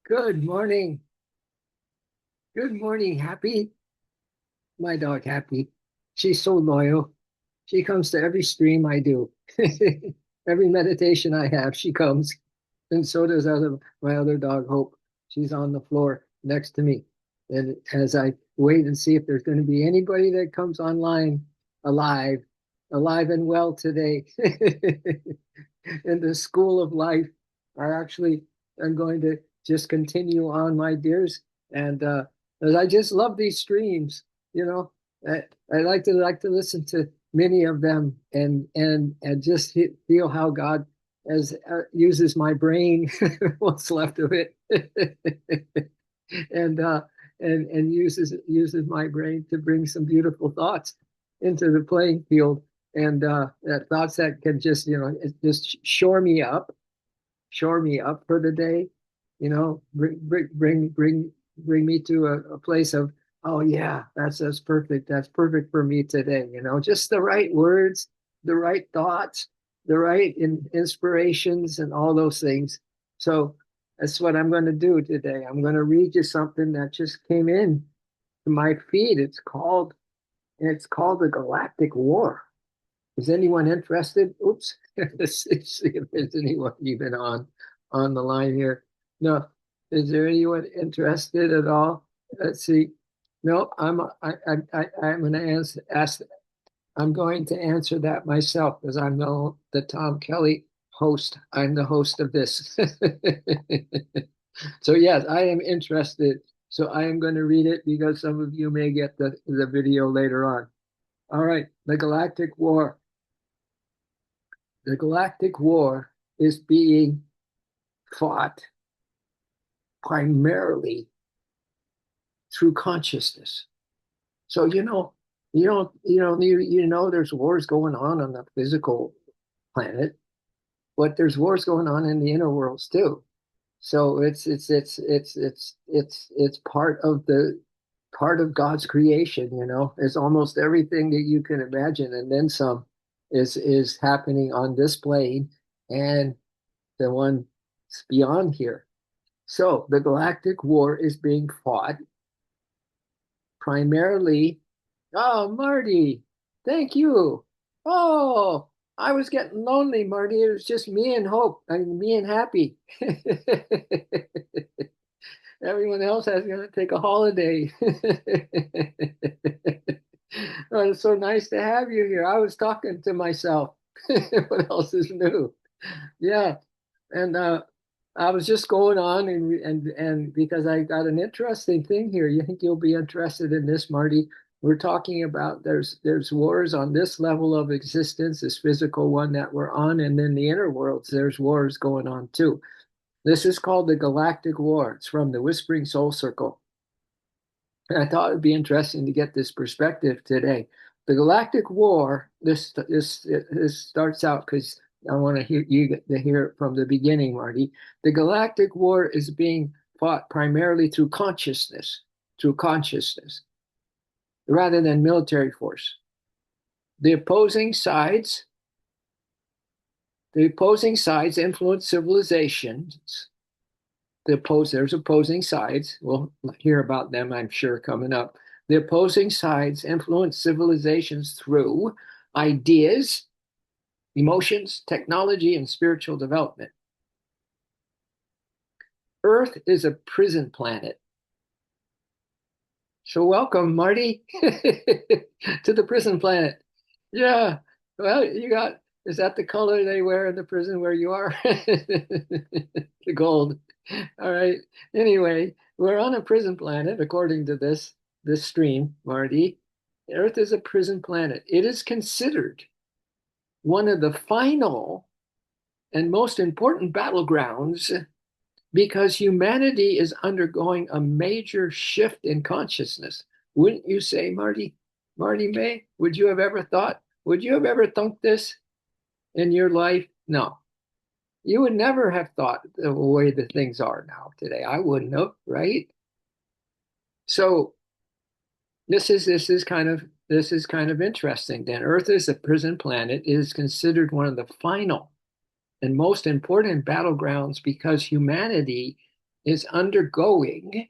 Good morning. Good morning, Happy. My dog, Happy. She's so loyal. She comes to every stream I do. Every meditation I have, she comes. And so does my other dog, Hope. She's on the floor next to me. And as I wait and see if there's going to be anybody that comes online alive, alive and well today in the school of life, I'm going to just continue on, my dears. And as I just love these streams, you know, I, I like to listen to many of them and just feel how God as uses my brain, what's left of it, and and uses my brain to bring some beautiful thoughts into the playing field, and thoughts that can just just shore me up for the day, bring me to a place of, oh yeah, that's perfect. That's perfect for me today. Just the right words, the right thoughts, the right inspirations, and all those things. So that's what I'm going to do today. I'm going to read you something that just came in to my feed. It's called the Galactic War. Is anyone interested? Oops. Let's see if there's anyone even on the line here. No. Is there anyone interested at all? Let's see. No, I'm going to ask. I'm going to answer that myself because I'm the Tom Kelly host. I'm the host of this. So yes, I am interested. So I am going to read it because some of you may get the video later on. All right, the Galactic War. The Galactic War is being fought primarily through consciousness. So there's wars going on the physical planet, but there's wars going on in the inner worlds too. So it's part of God's creation. It's almost everything that you can imagine, and then some is happening on this plane and the one beyond here. So the Galactic War is being fought primarily. Oh, Marty, thank you. Oh, I was getting lonely, Marty. It was just me and Hope, and me and Happy. Everyone else has going to take a holiday. Oh, it's so nice to have you here. I was talking to myself. What else is new? Yeah, and I was just going on and because I got an interesting thing here. You think you'll be interested in this, Marty? We're talking about there's wars on this level of existence, this physical one that we're on, and then the inner worlds, there's wars going on too. This is called the Galactic War. It's from the Whispering Soul Circle. And I thought it'd be interesting to get this perspective today. The Galactic War, this starts out because I want to hear it from the beginning, Marty. The Galactic War is being fought primarily through consciousness, rather than military force. The opposing sides, the opposing sides influence civilizations. There's opposing sides. We'll hear about them, I'm sure, coming up. The opposing sides influence civilizations through ideas, emotions, technology, and spiritual development. Earth is a prison planet. So welcome, Marty, to the prison planet. Yeah. Well, is that the color they wear in the prison where you are? The gold. All right. Anyway, we're on a prison planet, according to this stream, Marty. Earth is a prison planet. It is considered one of the final and most important battlegrounds because humanity is undergoing a major shift in consciousness. Wouldn't you say, Marty? Marty May, would you have ever thunk this in your life? No. You would never have thought the way the things are now today. I wouldn't have, right? So this is kind of interesting. Then Earth is a prison planet. It is considered one of the final and most important battlegrounds because humanity is undergoing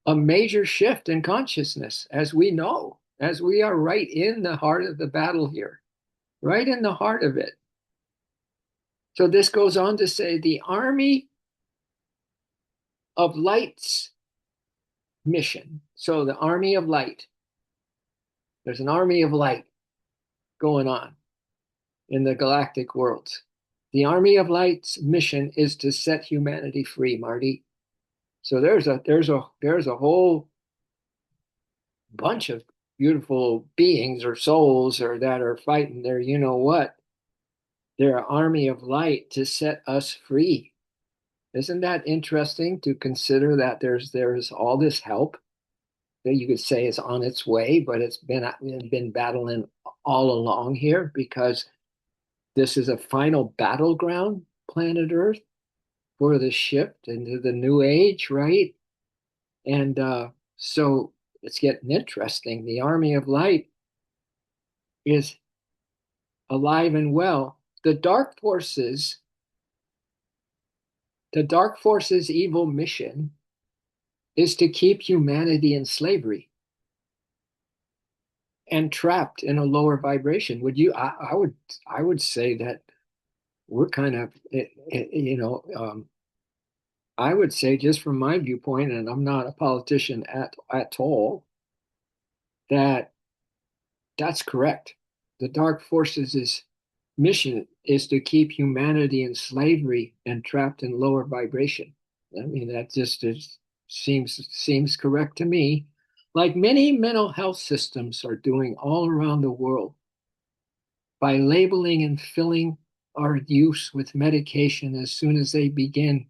a major shift in consciousness, as we know, as we are right in the heart of the battle here, right in the heart of it. So this goes on to say the army of light's mission. So the army of light, there's an army of light going on in the galactic worlds. The army of light's mission is to set humanity free, Marty. So there's a whole bunch of beautiful beings or souls or that are fighting there. You know what? They're an army of light to set us free. Isn't that interesting to consider that there's all this help that you could say is on its way, but it's been battling all along here because this is a final battleground, planet Earth, for the shift into the new age, right? And so it's getting interesting. The army of light is alive and well. The dark forces' evil mission is to keep humanity in slavery and trapped in a lower vibration. Would you? I would say that we're kind of, I would say just from my viewpoint, and I'm not a politician at all, that that's correct. The dark forces' mission is to keep humanity in slavery and trapped in lower vibration. I mean, that just seems correct to me. Like many mental health systems are doing all around the world by labeling and filling our use with medication as soon as they begin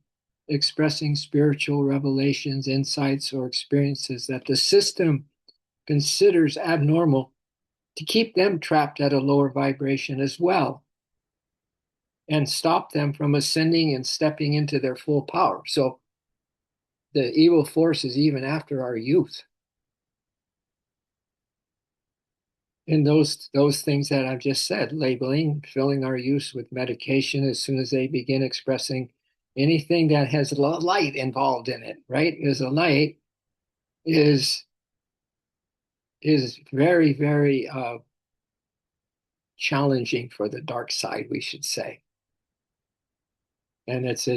expressing spiritual revelations, insights, or experiences that the system considers abnormal to keep them trapped at a lower vibration as well and stop them from ascending and stepping into their full power. So the evil force is even after our youth. And those things that I've just said, labeling, filling our use with medication as soon as they begin expressing anything that has light involved in it, right? Because the light is very, very challenging for the dark side, we should say. And it's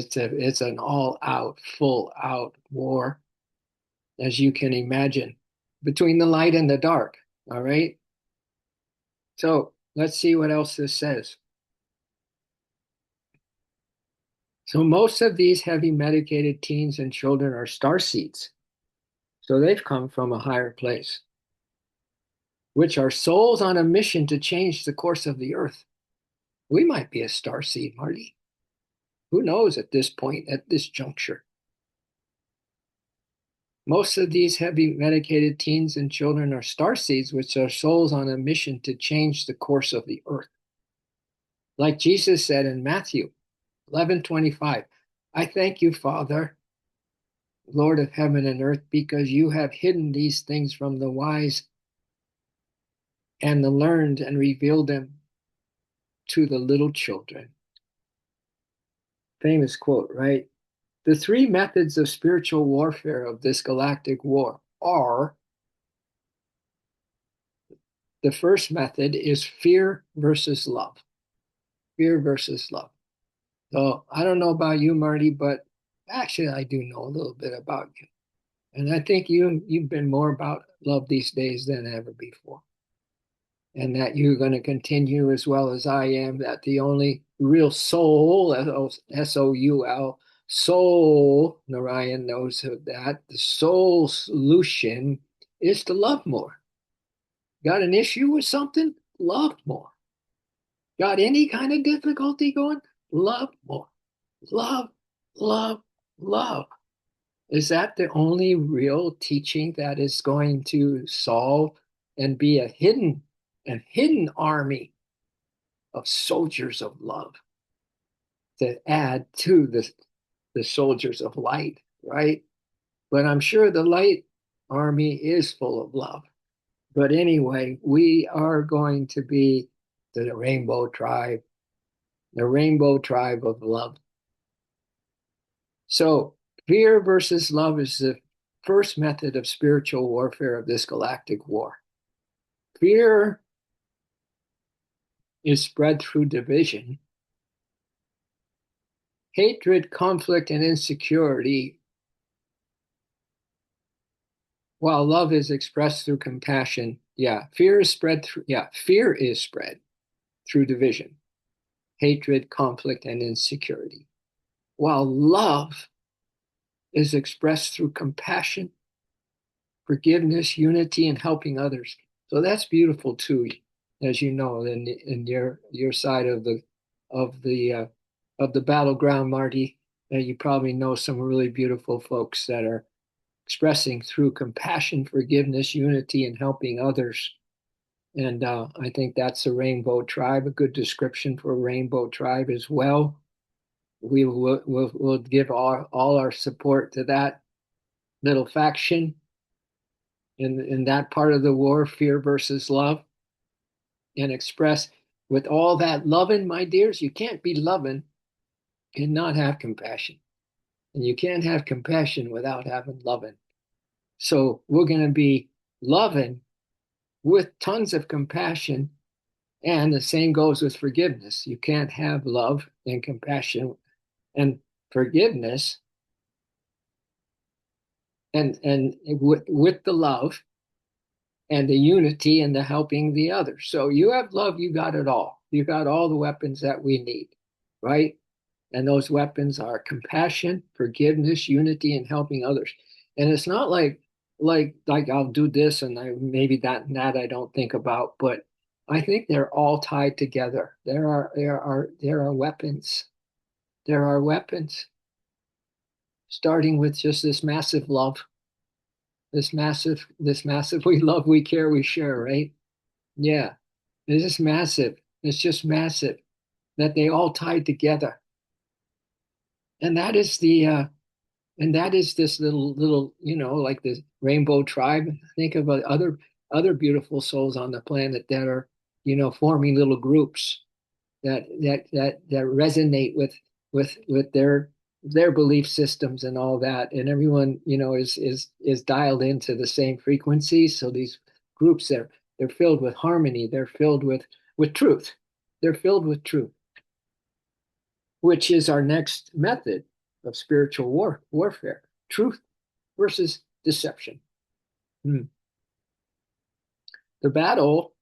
an all out, full out war, as you can imagine, between the light and the dark. All right. So let's see what else this says. So most of these heavy medicated teens and children are star seeds. So they've come from a higher place, which are souls on a mission to change the course of the earth. We might be a star seed, Marty. Who knows at this point, at this juncture? Most of these heavy medicated teens and children are star seeds, which are souls on a mission to change the course of the earth. Like Jesus said in Matthew 11:25, I thank you, Father, Lord of heaven and earth, because you have hidden these things from the wise and the learned and revealed them to the little children. Famous quote, right? The three methods of spiritual warfare of this galactic war are: the first method is fear versus love. Fear versus love. So I don't know about you, Marty, but actually I do know a little bit about you. And I think you've been more about love these days than ever before. And that you're going to continue as well as I am, that the only real soul, S-O-U-L, soul, Narayan knows that, the soul solution is to love more. Got an issue with something? Love more. Got any kind of difficulty going? Love more. Love, love, love. Is that the only real teaching that is going to solve and be a hidden army of soldiers of love to add to the soldiers of light, right? But I'm sure the light army is full of love. But anyway, we are going to be the rainbow tribe of love. So fear versus love is the first method of spiritual warfare of this galactic war. Fear is spread through division. Hatred, conflict, and insecurity, while love is expressed through compassion. Fear is spread through division, hatred, conflict, and insecurity, while love is expressed through compassion, forgiveness, unity, and helping others. So that's beautiful too, as you know, in your side of the uh, of the battleground, Marty. You probably know some really beautiful folks that are expressing through compassion, forgiveness, unity, and helping others. And I think that's a rainbow tribe, a good description for a rainbow tribe as well. We'll give all our support to that little faction in that part of the war, fear versus love, and express with all that loving, my dears. You can't be loving and not have compassion. And you can't have compassion without having loving. So we're going to be loving with tons of compassion. And the same goes with forgiveness. You can't have love and compassion and forgiveness and with the love and the unity and the helping the other. So you have love, you got it all. You got all the weapons that we need, right? And those weapons are compassion, forgiveness, unity, and helping others. And it's not like I'll do this and I maybe that and that I don't think about, but I think they're all tied together. There are weapons. There are weapons, starting with just this massive love, this massive we love, we care, we share, right? Yeah. It's just massive. It's just massive that they all tied together. And that is the and that is this little, like the rainbow tribe. Think of other beautiful souls on the planet that are, forming little groups that resonate with their belief systems and all that, and everyone is dialed into the same frequency. So these groups, they're filled with harmony. They're filled with truth. They're filled with truth, which is our next method of spiritual warfare: truth versus deception. Hmm. The battle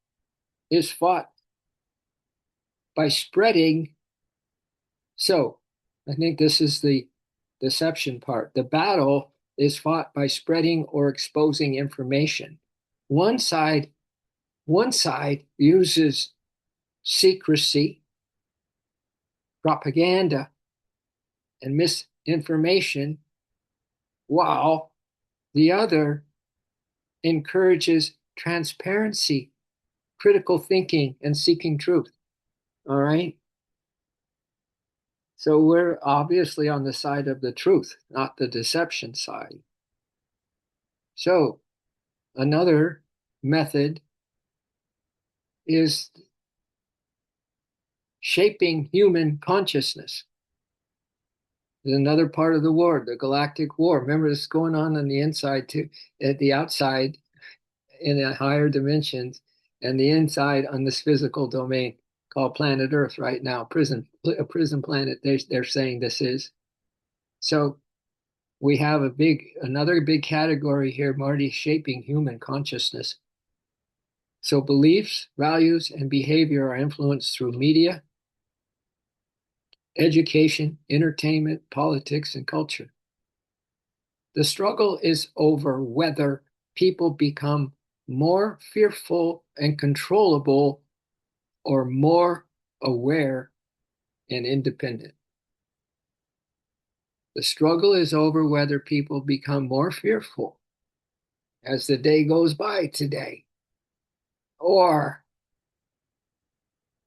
is fought by spreading. So I think this is the deception part. The battle is fought by spreading or exposing information. One side, one side uses secrecy, propaganda, and misinformation, while the other encourages transparency, critical thinking, and seeking truth. All right. So we're obviously on the side of the truth, not the deception side. So another method is shaping human consciousness. There's another part of the war, the Galactic War. Remember, this is going on the inside too, at the outside in the higher dimensions, and the inside on this physical domain called planet Earth right now, a prison planet. They're saying this is. So we have another big category here, Marty, shaping human consciousness. So beliefs, values, and behavior are influenced through media, education, entertainment, politics, and culture. The struggle is over whether people become more fearful and controllable or more aware and independent. The struggle is over whether people become more fearful as the day goes by today or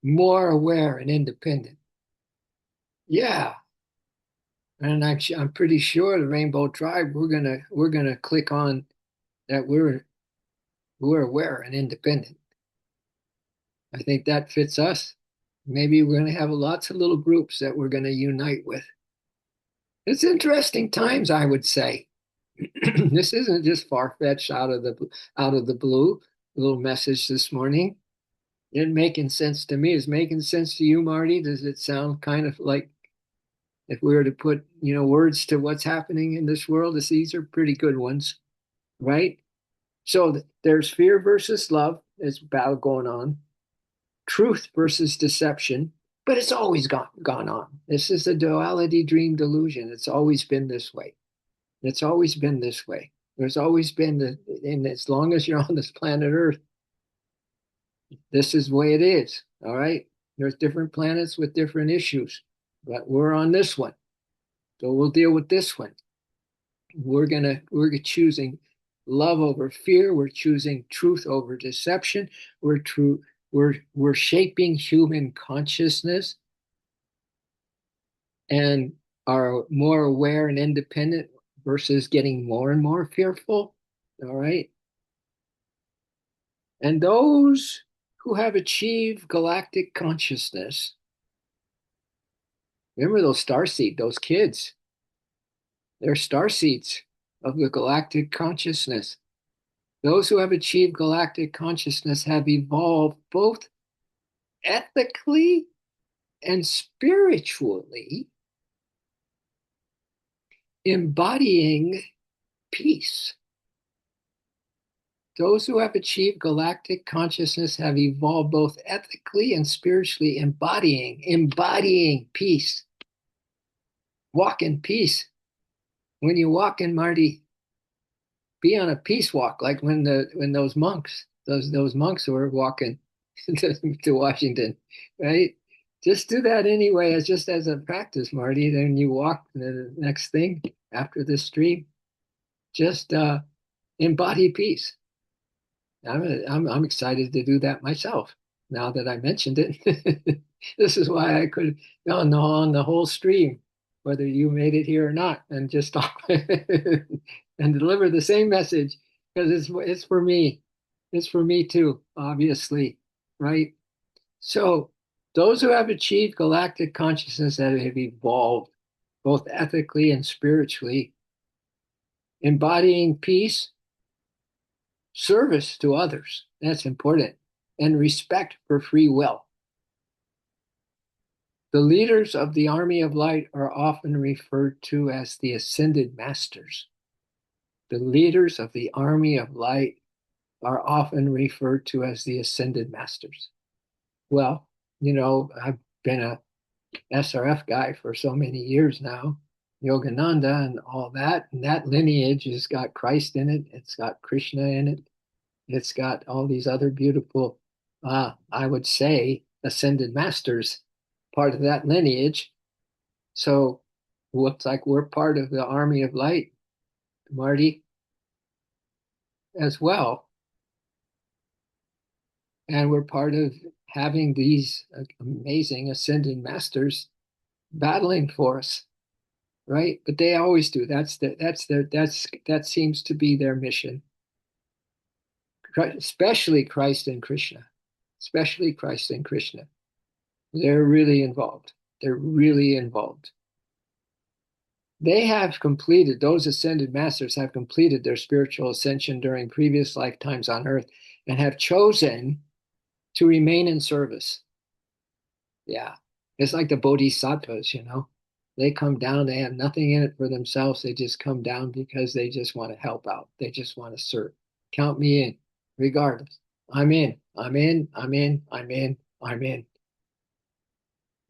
more aware and independent. Yeah. And actually, I'm pretty sure the Rainbow Tribe, we're gonna click on that we're aware and independent. I think that fits us. Maybe we're gonna have lots of little groups that we're gonna unite with. It's interesting times, I would say. This isn't just far-fetched out of the blue. A little message this morning. It making sense to me. Is making sense to you, Marty? Does it sound kind of like if we were to put, words to what's happening in this world? These are pretty good ones, right? So there's fear versus love. There's a battle going on. Truth versus deception, but it's always gone on. This is the duality dream delusion. It's always been this way. It's always been this way. There's always been and as long as you're on this planet Earth, this is the way it is. All right. There's different planets with different issues, but we're on this one. So we'll deal with this one. We're choosing love over fear. We're choosing truth over deception. We're shaping human consciousness and are more aware and independent versus getting more and more fearful. All right. And those who have achieved galactic consciousness, remember those starseed, those kids, they're starseeds of the galactic consciousness. Those who have achieved galactic consciousness have evolved both ethically and spiritually, embodying peace. Those who have achieved galactic consciousness have evolved both ethically and spiritually, embodying peace. Walk in peace. When you walk in, Marty, be on a peace walk, like when those monks were walking to Washington, right? Just do that anyway, as just as a practice, Marty. Then you walk the next thing after this stream. Just embody peace. I'm excited to do that myself. Now that I mentioned it, this is why I could on the whole stream, whether you made it here or not, and just talk and deliver the same message because it's for me. It's for me too, obviously, right? So those who have achieved galactic consciousness that have evolved both ethically and spiritually, embodying peace, service to others, that's important, and respect for free will. The leaders of the Army of Light are often referred to as the Ascended Masters. The leaders of the Army of Light are often referred to as the Ascended Masters. Well, I've been a SRF guy for so many years now, Yogananda and all that, and that lineage has got Christ in it, it's got Krishna in it, it's got all these other beautiful, I would say, ascended masters, part of that lineage. So looks like we're part of the Army of Light, Marty, as well. And we're part of having these amazing ascended masters battling for us, right? But they always do. That seems to be their mission, especially Christ and Krishna, especially Christ and Krishna. They're really involved. They're really involved. Those ascended masters have completed their spiritual ascension during previous lifetimes on earth and have chosen to remain in service. Yeah. It's like the bodhisattvas, They come down, they have nothing in it for themselves. They just come down because they just want to help out. They just want to serve. Count me in, regardless. I'm in, I'm in, I'm in, I'm in, I'm in.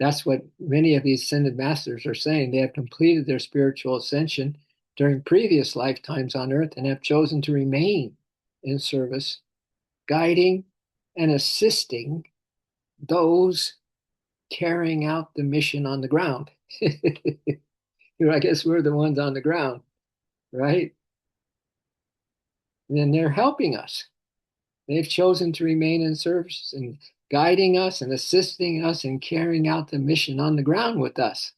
That's what many of these ascended masters are saying. They have completed their spiritual ascension during previous lifetimes on earth and have chosen to remain in service, guiding and assisting those carrying out the mission on the ground. I guess we're the ones on the ground, right? And they're helping us. They've chosen to remain in service and guiding us and assisting us in carrying out the mission on the ground with us.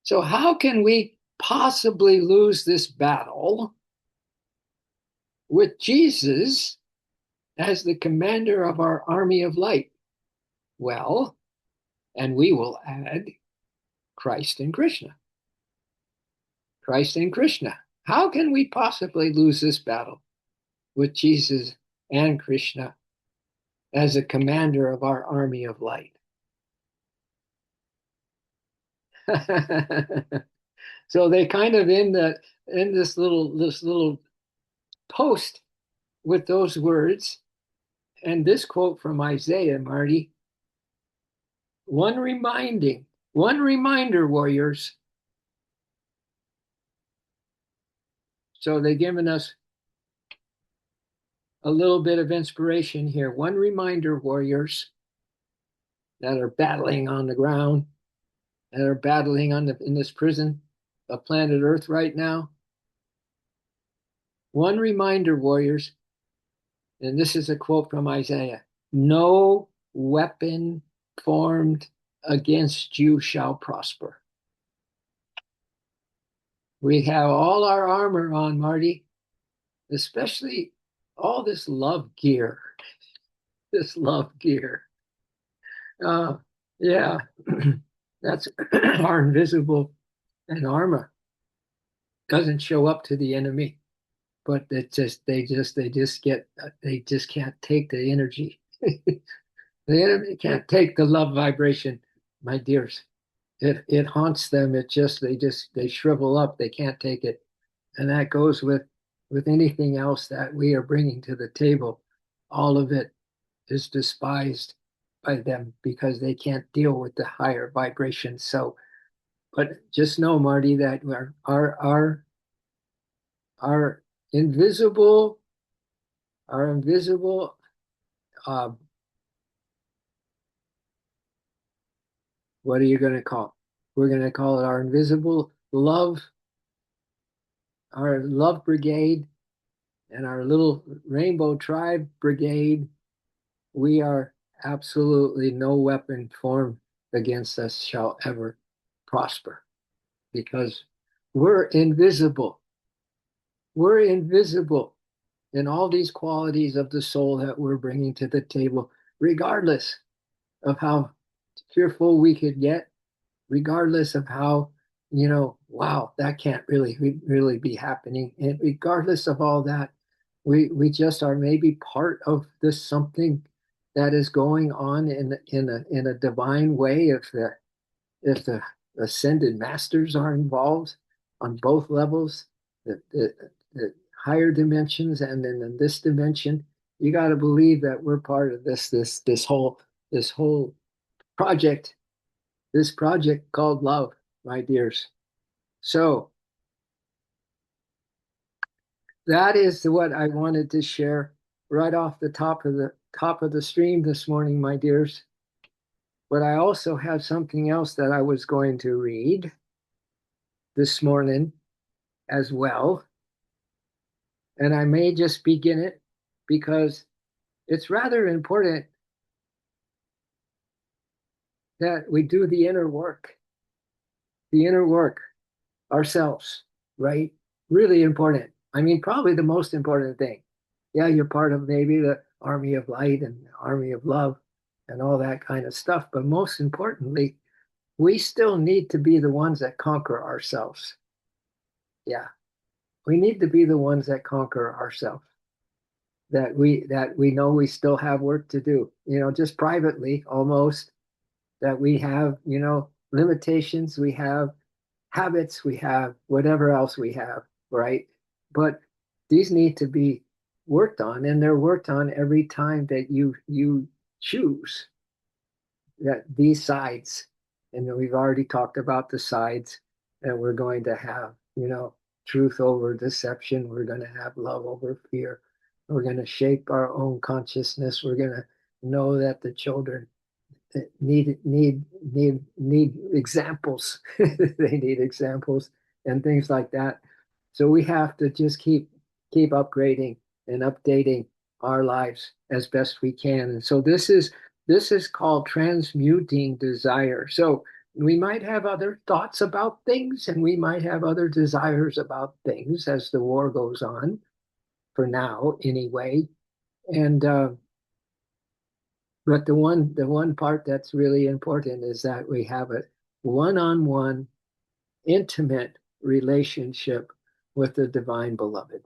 So how can we possibly lose this battle with Jesus as the commander of our army of light? Well, and we will add Christ and Krishna. Christ and Krishna. How can we possibly lose this battle with Jesus and Krishna as a commander of our army of light? So they kind of in this little post with those words and this quote from Isaiah, Marty, one reminder, warriors. So they've given us a little bit of inspiration here. One reminder, warriors that are battling on the ground, that are battling in this prison of planet Earth right now. One reminder, warriors, and this is a quote from Isaiah: no weapon formed against you shall prosper. We have all our armor on, Marty, especially all this love gear. This love gear. Uh, yeah, that's our invisible and armor doesn't show up to the enemy, but they just can't take the energy. The enemy can't take the love vibration, my dears. It haunts them. They shrivel up. They can't take it, and that goes with anything else that we are bringing to the table. All of it is despised by them because they can't deal with the higher vibrations. So, but just know, Marty, that our invisible our invisible uh, what are you going to call it? We're going to call it our invisible love, our love brigade, and our little rainbow tribe brigade. We are absolutely no weapon formed against us shall ever prosper because we're invisible. We're invisible in all these qualities of the soul that we're bringing to the table, regardless of how fearful we could get, regardless of how, wow, that can't really be happening. And regardless of all that, we just are maybe part of this something that is going on in a divine way if the ascended masters are involved on both levels, the higher dimensions and then in this dimension, you got to believe that we're part of this whole project, this project called love, my dears. So that is what I wanted to share right off the top of the stream this morning, my dears. But I also have something else that I was going to read this morning as well. And I may just begin it because it's rather important that we do the inner work ourselves, right? Really important. I mean, probably the most important thing. Yeah, you're part of maybe the army of light and the army of love and all that kind of stuff. But most importantly, we still need to be the ones that conquer ourselves. Yeah, we need to be the ones that conquer ourselves. That we know we still have work to do, just privately almost, that we have, limitations, we have habits, we have whatever else we have, right? But these need to be worked on, and they're worked on every time that you choose that these sides. And we've already talked about the sides, and we're going to have, truth over deception. We're going to have love over fear. We're going to shape our own consciousness. We're going to know that the children need examples. They need examples and things like that. So we have to just keep upgrading and updating our lives as best we can. And so this is called transmuting desire. So we might have other thoughts about things and we might have other desires about things as the war goes on, for now anyway. And but the one part that's really important is that we have a one-on-one, intimate relationship with the divine beloved.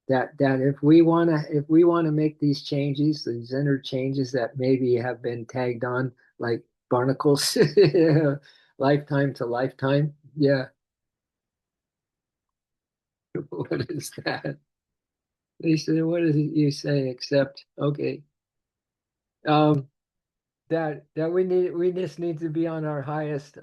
That if we want to make these changes, these inner changes that maybe have been tagged on like barnacles, lifetime to lifetime. Yeah. What is that? They said, what does you say except okay? Um, that we just need to be on our highest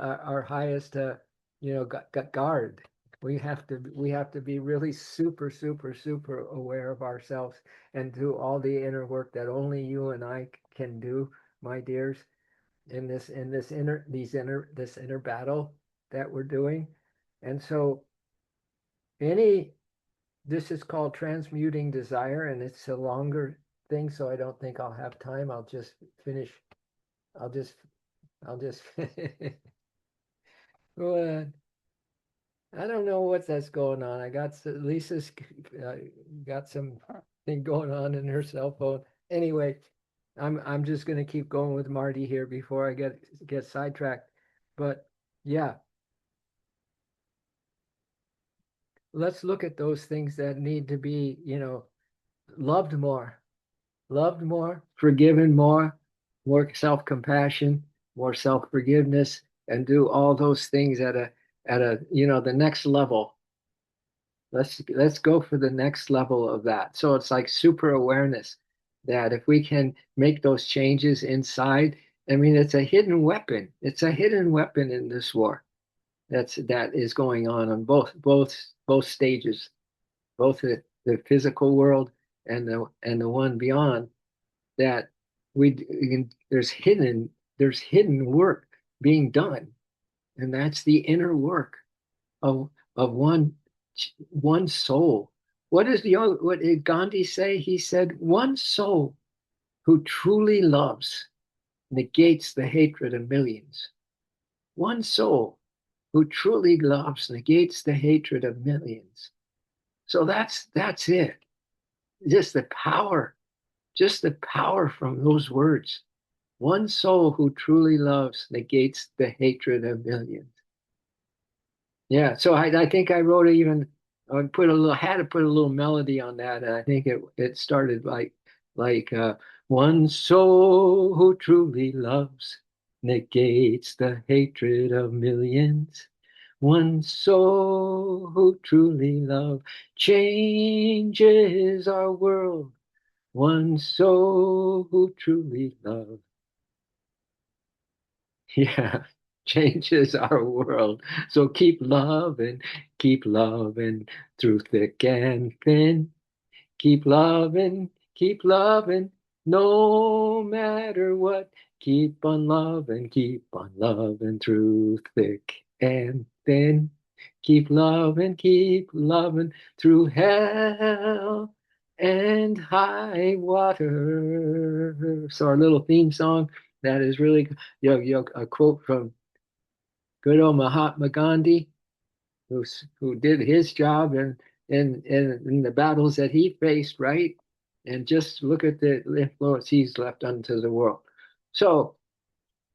guard. We have to be really super super super aware of ourselves and do all the inner work that only you and I can do, my dears, in this inner battle that we're doing. And so any this is called transmuting desire, and it's a longer thing, so I don't think I'll have time. Finish. I'll just I'll just well, I don't know what that's going on. Lisa's got some thing going on in her cell phone. Anyway, I'm just gonna keep going with Marty here before I get sidetracked. But yeah, let's look at those things that need to be, loved more, forgiven more self-compassion, more self-forgiveness, and do all those things at the next level. Let's go for the next level of that. So it's like super awareness that if we can make those changes inside, I mean, it's a hidden weapon. It's a hidden weapon in this war. That is going on both stages, both the physical world and the one beyond. That there's hidden work being done, and that's the inner work of one soul. What did Gandhi say? He said, "One soul who truly loves negates the hatred of millions. One soul who truly loves negates the hatred of millions." So that's it. Just the power, just the power from those words. One soul who truly loves negates the hatred of millions. Yeah, so I think I wrote even put a little had to put a little melody on that, and I think it started like one soul who truly loves negates the hatred of millions. One soul who truly loves changes our world. One soul who truly loves, yeah, changes our world. So keep loving through thick and thin. Keep loving, no matter what. Keep on loving through thick and thin. Keep loving through hell and high water. So our little theme song that is really a quote from good old Mahatma Gandhi, who did his job in the battles that he faced, right? And just look at the influence he's left onto the world. So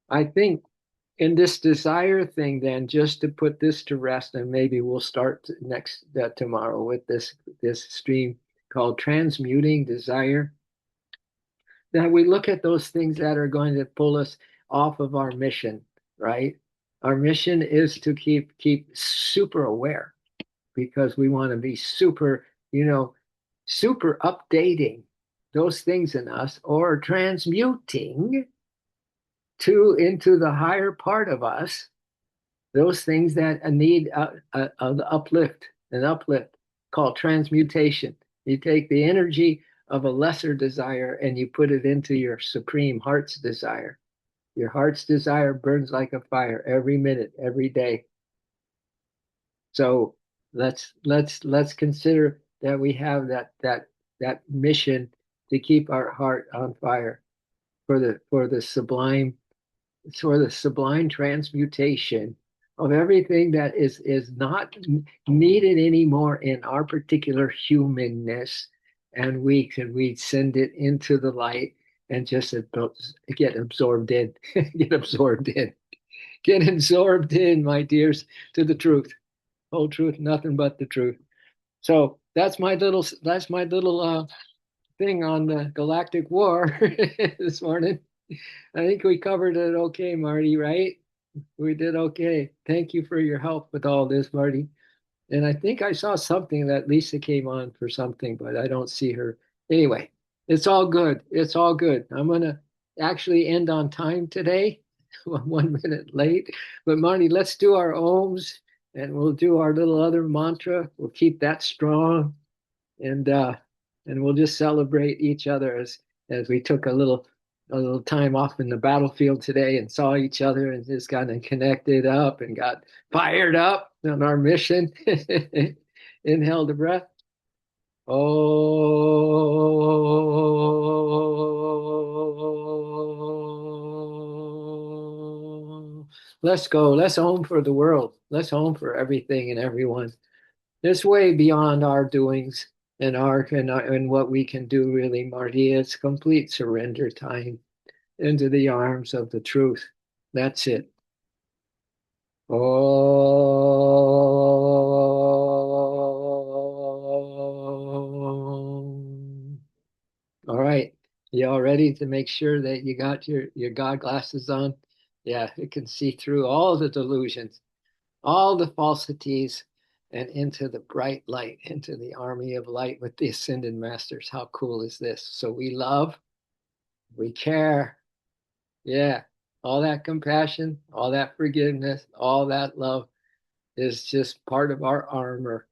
I think in this desire thing, then just to put this to rest, and maybe we'll start next tomorrow with this stream called Transmuting Desire. That we look at those things that are going to pull us off of our mission, right? Our mission is to keep super aware because we want to be super updating those things in us or transmuting into the higher part of us, those things that need an uplift called transmutation. You take the energy of a lesser desire and you put it into your supreme heart's desire. Your heart's desire burns like a fire every minute, every day. So let's consider that we have that mission to keep our heart on fire for the sublime transmutation of everything that is not needed anymore in our particular humanness, and we send it into the light and just get absorbed in, get absorbed in, my dears, to the truth. whole truth, nothing but the truth. So that's my little thing on the Galactic War this morning. I think we covered it okay, Marty, right? We did okay. Thank you for your help with all this, Marty. And I think I saw something that Lisa came on for something, but I don't see her. Anyway, it's all good. It's all good. I'm gonna actually end on time today, 1 minute late. But Marty, let's do our ohms and we'll do our little other mantra. We'll keep that strong and we'll just celebrate each other as we took a little time off in the battlefield today and saw each other and just got connected up and got fired up on our mission. Inhale the breath. Oh, let's go. Let's home for the world. Let's home for everything and everyone. It's way beyond our doings and what we can do, really, Marty. It's complete surrender time into the arms of the truth. That's it. Oh. All right. You all ready to make sure that you got your God glasses on? Yeah, it can see through all the delusions, all the falsities, and into the bright light, into the army of light with the ascended masters. How cool is this? So we love, we care. Yeah. All that compassion, all that forgiveness, all that love is just part of our armor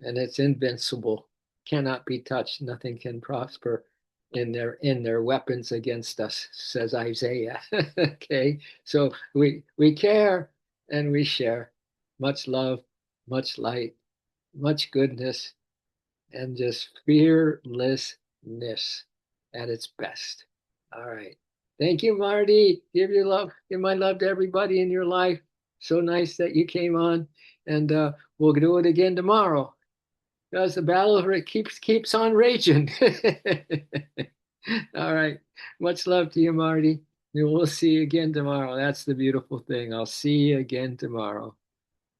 and it's invincible, cannot be touched, nothing can prosper in their weapons against us, says Isaiah. Okay, so we care and we share much love, much light, much goodness, and just fearlessness at its best. All right. Thank you, Marty. Give your love, give my love to everybody in your life. So nice that you came on, and we'll do it again tomorrow because the battle keeps on raging. All right. Much love to you, Marty. And we'll see you again tomorrow. That's the beautiful thing. I'll see you again tomorrow.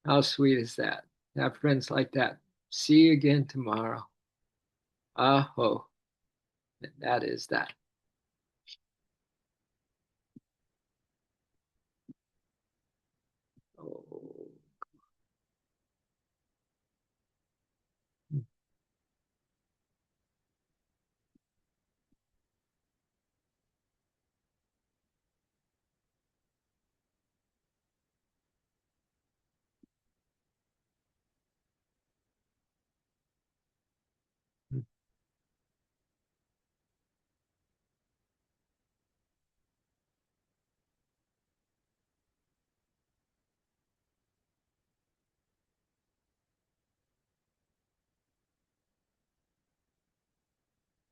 How sweet is that? Have friends like that. See you again tomorrow. Aho. That is that. Oh.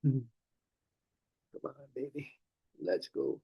Come on, baby. Let's go.